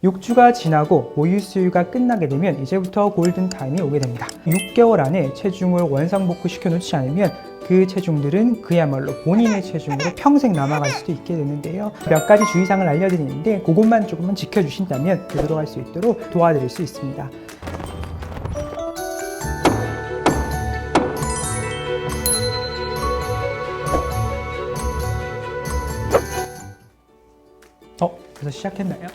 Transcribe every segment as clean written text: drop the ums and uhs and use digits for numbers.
6주가 지나고 모유 수유가 끝나게 되면 이제부터 골든타임이 오게 됩니다. 6개월 안에 체중을 원상복구 시켜놓지 않으면 그 체중들은 그야말로 본인의 체중으로 평생 남아갈 수도 있게 되는데요. 몇 가지 주의사항을 알려드리는데 그것만 조금만 지켜주신다면 되돌아갈 수 있도록 도와드릴 수 있습니다. 벌써 시작했나요?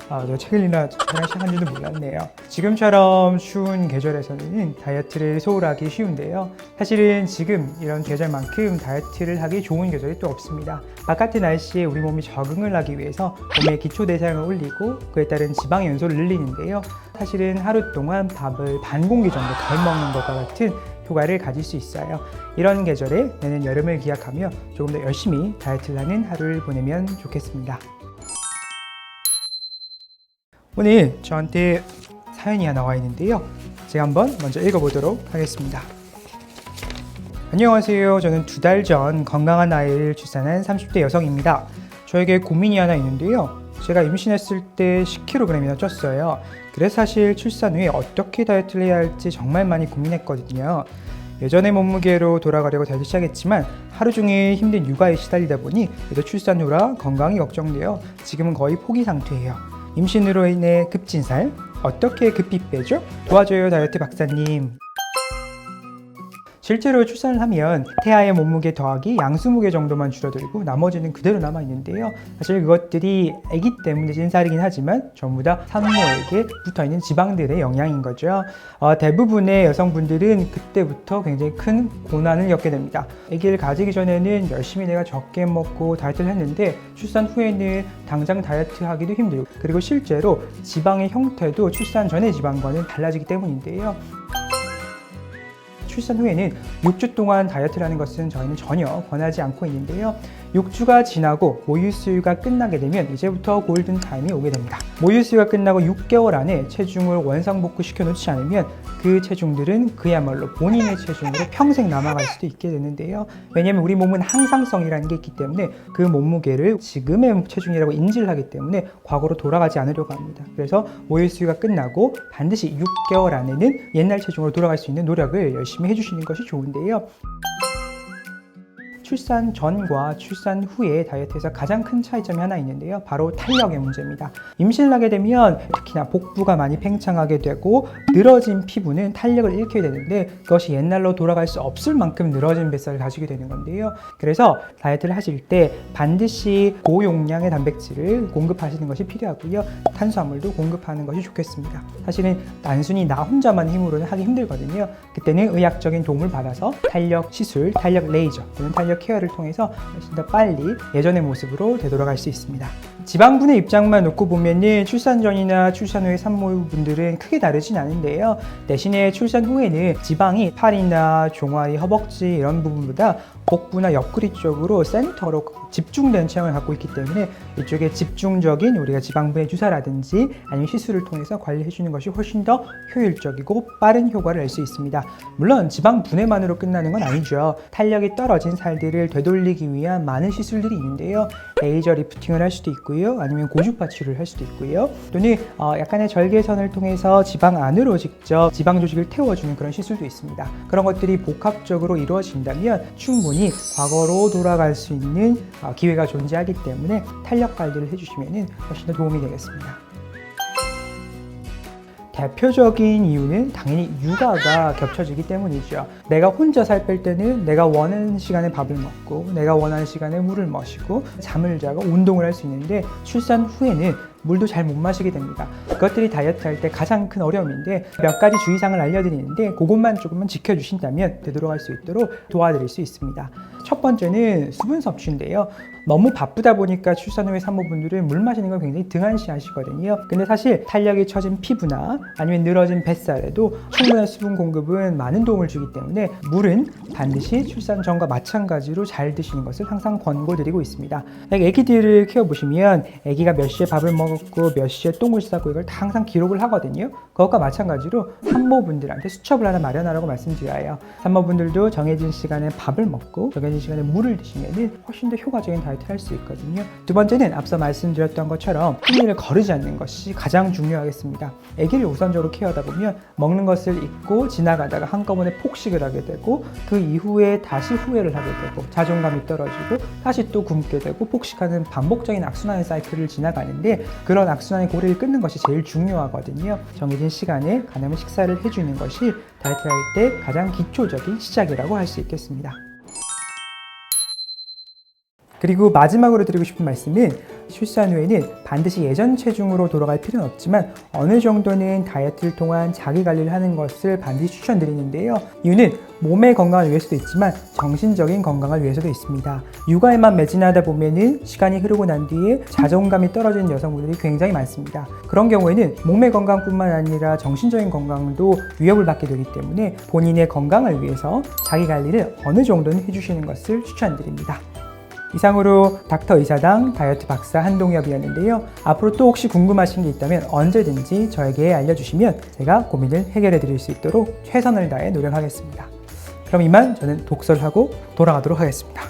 저 책을 읽나 촬영 시작한 줄도 몰랐네요. 지금처럼 추운 계절에서는 다이어트를 소홀하기 쉬운데요. 사실은 지금 이런 계절만큼 다이어트를 하기 좋은 계절이 또 없습니다. 바깥의 날씨에 우리 몸이 적응을 하기 위해서 몸의 기초대사량을 올리고 그에 따른 지방 연소를 늘리는데요. 사실은 하루 동안 밥을 반 공기 정도 덜 먹는 것과 같은 효과를 가질 수 있어요. 이런 계절에 내년 여름을 기약하며 조금 더 열심히 다이어트를 하는 하루를 보내면 좋겠습니다. 오늘 저한테 사연이 하나 와 있는데요. 제가 한번 먼저 읽어보도록 하겠습니다. 안녕하세요. 저는 2달 전 건강한 아이를 출산한 30대 여성입니다. 저에게 고민이 하나 있는데요. 제가 임신했을 때 10kg이나 쪘어요. 그래서 사실 출산 후에 어떻게 다이어트를 해야 할지 정말 많이 고민했거든요. 예전의 몸무게로 돌아가려고 다이어트 시작했지만 하루 종일 힘든 육아에 시달리다 보니 그래도 출산 후라 건강이 걱정되어 지금은 거의 포기 상태예요. 임신으로 인해 급진 살 어떻게 급히 빼죠? 도와줘요 다이어트 박사님. 실제로 출산을 하면 태아의 몸무게 더하기 양수무게 정도만 줄어들고 나머지는 그대로 남아있는데요. 사실 그것들이 아기 때문에 찐살이긴 하지만 전부 다 산모에게 붙어있는 지방들의 영향인 거죠. 대부분의 여성분들은 그때부터 굉장히 큰 고난을 겪게 됩니다. 아기를 가지기 전에는 열심히 내가 적게 먹고 다이어트를 했는데 출산 후에는 당장 다이어트 하기도 힘들고 그리고 실제로 지방의 형태도 출산 전의 지방과는 달라지기 때문인데요. 출산 후에는 6주 동안 다이어트를 하는 것은 저희는 전혀 권하지 않고 있는데요. 6주가 지나고 모유 수유가 끝나게 되면 이제부터 골든타임이 오게 됩니다. 모유 수유가 끝나고 6개월 안에 체중을 원상복구 시켜놓지 않으면 그 체중들은 그야말로 본인의 체중으로 평생 남아갈 수도 있게 되는데요. 왜냐하면 우리 몸은 항상성이라는 게 있기 때문에 그 몸무게를 지금의 체중이라고 인지를 하기 때문에 과거로 돌아가지 않으려고 합니다. 그래서 모유 수유가 끝나고 반드시 6개월 안에는 옛날 체중으로 돌아갈 수 있는 노력을 열심히 해주시는 것이 좋은데요. 출산 전과 출산 후의 다이어트에서 가장 큰 차이점이 하나 있는데요. 바로 탄력의 문제입니다. 임신을 하게 되면 특히나 복부가 많이 팽창하게 되고 늘어진 피부는 탄력을 잃게 되는데 그것이 옛날로 돌아갈 수 없을 만큼 늘어진 뱃살을 가지게 되는 건데요. 그래서 다이어트를 하실 때 반드시 고용량의 단백질을 공급하시는 것이 필요하고요. 탄수화물도 공급하는 것이 좋겠습니다. 사실은 단순히 나 혼자만 힘으로는 하기 힘들거든요. 그때는 의학적인 도움을 받아서 탄력 시술, 탄력 레이저 또는 탄력 케어를 통해서 훨씬 더 빨리 예전의 모습으로 되돌아갈 수 있습니다. 지방분의 입장만 놓고 보면은 출산 전이나 출산 후의 산모분들은 크게 다르진 않은데요. 대신에 출산 후에는 지방이 팔이나 종아리, 허벅지 이런 부분보다 복부나 옆구리 쪽으로 센터로 집중된 체형을 갖고 있기 때문에 이쪽에 집중적인 우리가 지방분해 주사라든지 아니면 시술을 통해서 관리해 주는 것이 훨씬 더 효율적이고 빠른 효과를 낼 수 있습니다. 물론 지방분해만으로 끝나는 건 아니죠. 탄력이 떨어진 살들을 되돌리기 위한 많은 시술들이 있는데요. 레이저 리프팅을 할 수도 있고요. 아니면 고주파 치료를 할 수도 있고요. 또는 약간의 절개선을 통해서 지방 안으로 직접 지방 조직을 태워주는 그런 시술도 있습니다. 그런 것들이 복합적으로 이루어진다면 충분히 과거로 돌아갈 수 있는 기회가 존재하기 때문에 탄력 관리를 해주시면 훨씬 더 도움이 되겠습니다. 대표적인 이유는 당연히 육아가 겹쳐지기 때문이죠. 내가 혼자 살 뺄 때는 내가 원하는 시간에 밥을 먹고 내가 원하는 시간에 물을 마시고 잠을 자고 운동을 할 수 있는데 출산 후에는 물도 잘 못 마시게 됩니다. 그것들이 다이어트 할 때 가장 큰 어려움인데 몇 가지 주의사항을 알려드리는데 그것만 조금만 지켜주신다면 되돌아갈 수 있도록 도와드릴 수 있습니다. 첫 번째는 수분 섭취인데요. 너무 바쁘다 보니까 출산 후에 산모분들은 물 마시는 걸 굉장히 등한시 하시거든요. 근데 사실 탄력이 처진 피부나 아니면 늘어진 뱃살에도 충분한 수분 공급은 많은 도움을 주기 때문에 물은 반드시 출산 전과 마찬가지로 잘 드시는 것을 항상 권고드리고 있습니다. 애기들을 키워보시면 애기가 몇 시에 밥을 먹었고 몇 시에 똥을 싸고 이걸 다 항상 기록을 하거든요. 그것과 마찬가지로 산모분들한테 수첩을 하나 마련하라고 말씀드려요. 산모분들도 정해진 시간에 밥을 먹고 정해진 정해진 시간에 물을 드시면 훨씬 더 효과적인 다이어트를 할 수 있거든요. 두 번째는 앞서 말씀드렸던 것처럼 흥미를 거르지 않는 것이 가장 중요하겠습니다. 아기를 우선적으로 케어하다 보면 먹는 것을 잊고 지나가다가 한꺼번에 폭식을 하게 되고 그 이후에 다시 후회를 하게 되고 자존감이 떨어지고 다시 또 굶게 되고 폭식하는 반복적인 악순환의 사이클을 지나가는데, 그런 악순환의 고리를 끊는 것이 제일 중요하거든요. 정해진 시간에 가능한 식사를 해주는 것이 다이어트를 할 때 가장 기초적인 시작이라고 할 수 있겠습니다. 그리고 마지막으로 드리고 싶은 말씀은, 출산 후에는 반드시 예전 체중으로 돌아갈 필요는 없지만 어느 정도는 다이어트를 통한 자기 관리를 하는 것을 반드시 추천드리는데요. 이유는 몸의 건강을 위해서도 있지만 정신적인 건강을 위해서도 있습니다. 육아에만 매진하다 보면은 시간이 흐르고 난 뒤에 자존감이 떨어지는 여성분들이 굉장히 많습니다. 그런 경우에는 몸의 건강뿐만 아니라 정신적인 건강도 위협을 받게 되기 때문에 본인의 건강을 위해서 자기 관리를 어느 정도는 해주시는 것을 추천드립니다. 이상으로 닥터 의사당 다이어트 박사 한동엽이었는데요. 앞으로 또 혹시 궁금하신 게 있다면 언제든지 저에게 알려주시면 제가 고민을 해결해 드릴 수 있도록 최선을 다해 노력하겠습니다. 그럼 이만 저는 독서를 하고 돌아가도록 하겠습니다.